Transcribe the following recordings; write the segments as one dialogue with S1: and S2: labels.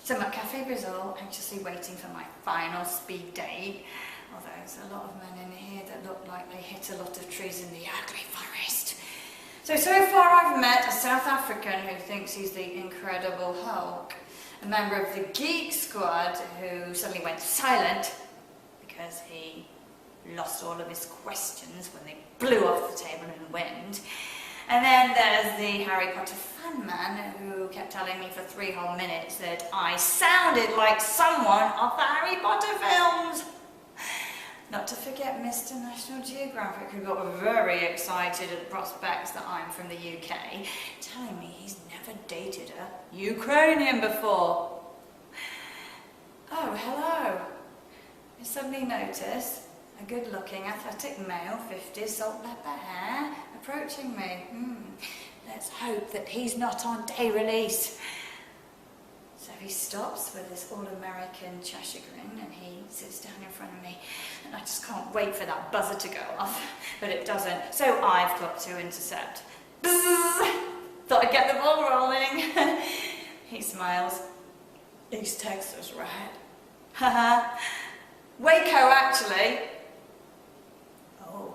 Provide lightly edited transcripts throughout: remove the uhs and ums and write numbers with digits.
S1: So I'm at Cafe Brazil, anxiously waiting for my final speed date. Although there's a lot of men in here that look like they hit a lot of trees in the ugly forest. So far I've met a South African who thinks he's the Incredible Hulk, a member of the Geek Squad who suddenly went silent because he lost all of his questions when they blew off the table in the wind. And then there's the Harry Potter fan man who kept telling me for 3 whole minutes that I sounded like someone off the Harry Potter films. Not to forget Mr. National Geographic, who got very excited at the prospects that I'm from the UK, telling me he's never dated a Ukrainian before. Oh, hello. I suddenly noticed a good-looking, athletic male, 50s, salt pepper hair, approaching me. Let's hope that he's not on day release. So he stops with this all-American Cheshire grin and he sits down in front of me. And I just can't wait for that buzzer to go off, but it doesn't. So I've got to intercept. Buzz! Thought I'd get the ball rolling. He smiles. East Texas, right? Haha. Waco, actually. Oh.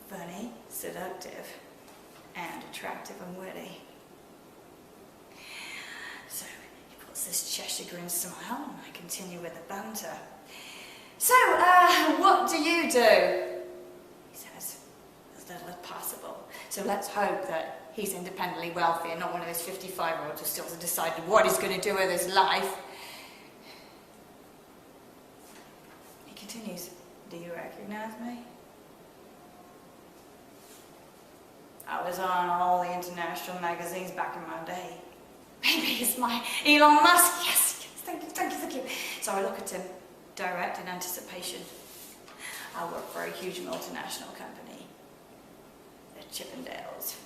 S1: Funny, seductive, and attractive and witty. So he puts this Cheshire grin smile and I continue with the banter. So, what do you do? He says, as little as possible. So let's hope that he's independently wealthy and not one of those 55-year-olds who still hasn't decided what he's going to do with his life. He continues, do you recognize me? I was on all the international magazines back in my day. Maybe it's my Elon Musk. Yes, thank you. So I look at him, direct in anticipation. I work for a huge multinational company, the Chippendales.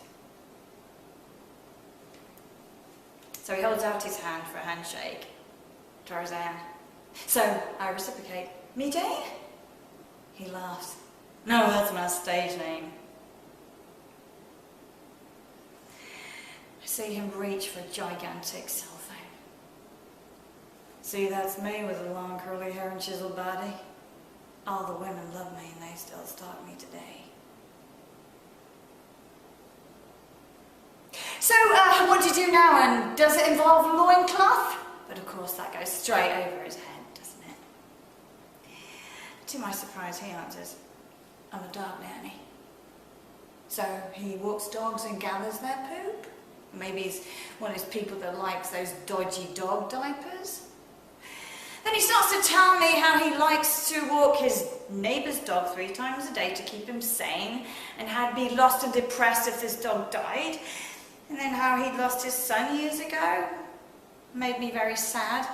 S1: So he holds out his hand for a handshake. Tarzan. So I reciprocate. Me, Jane? He laughs. No, that's my stage name. I see him reach for a gigantic cell phone. See, that's me with the long curly hair and chiseled body. All the women love me and they still stalk me today. So, what do you do now, and does it involve loincloth? But of course that goes straight over his head, doesn't it? To my surprise, he answers, I'm a dog nanny. So he walks dogs and gathers their poop? Maybe he's one of those people that likes those dodgy dog diapers? Then he starts to tell me how he likes to walk his neighbour's dog 3 times a day to keep him sane, and how he'd be lost and depressed if this dog died, and then how he'd lost his son years ago. Made me very sad,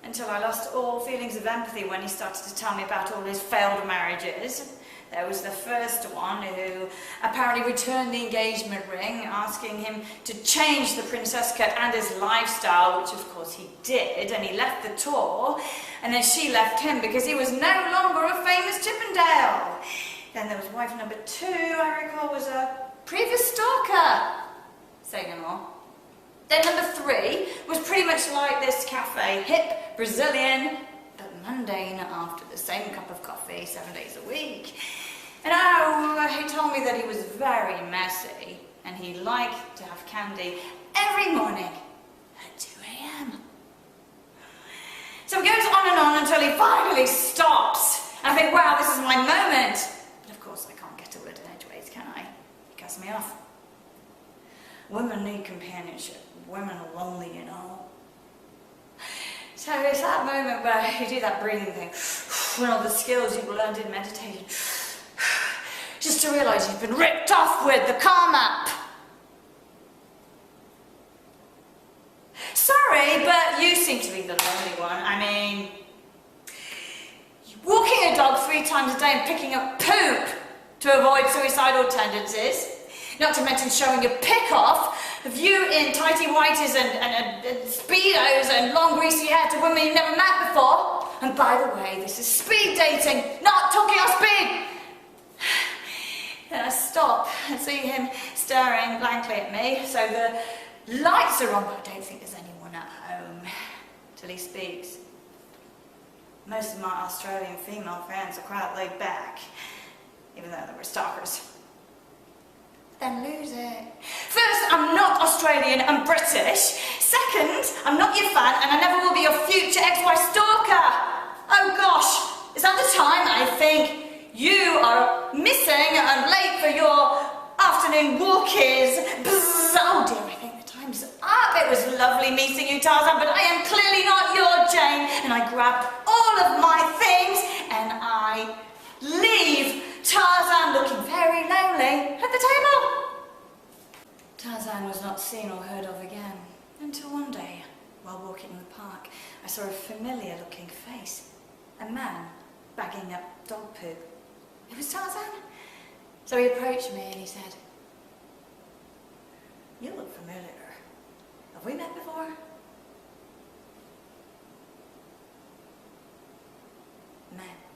S1: until I lost all feelings of empathy when he started to tell me about all his failed marriages. There was the first one who apparently returned the engagement ring, asking him to change the princess cut and his lifestyle, which of course he did, and he left the tour, and then she left him because he was no longer a famous Chippendale. Then there was wife number 2, I recall, was a previous stalker. Say no more. Then number 3 was pretty much like this cafe, hip, Brazilian, but mundane after the same cup of coffee 7 days a week. And he told me that he was very messy and he liked to have candy every morning at 2 a.m. So it goes on and on until he finally stops. And I think, wow, this is my moment. But of course I can't get a word in edgeways, can I? He cuts me off. Women need companionship. Women are lonely, you know. So it's that moment where you do that breathing thing, when all the skills you've learned in meditating, just to realise you've been ripped off with the calm app. Sorry, but you seem to be the lonely one. I mean, walking a dog 3 times a day and picking up poop to avoid suicidal tendencies, not to mention showing your pick off of you in tighty whities and speedos and long greasy hair to women you've never met before. And by the way, this is speed dating, not talking on speed. Then I stop and see him staring blankly at me. So the lights are on, but I don't think there's anyone at till he speaks. Most of my Australian female friends are quite laid back, even though they were stalkers. Then lose it. First, I'm not Australian, I'm British. Second, I'm not your fan and I never will be your future ex-wife stalker. Oh gosh, is that the time I think you are missing and late for your afternoon walkies? Bzz, oh dear, I think the time's up. It was lovely meeting you, Tarzan, but I am clearly not your Jane. And I grabbed all of my things and I leave. Tarzan looking very lonely at the table. Tarzan was not seen or heard of again until one day, while walking in the park, I saw a familiar looking face. A man bagging up dog poo. It was Tarzan. So he approached me and he said, "You look familiar. Have we met before?" Met.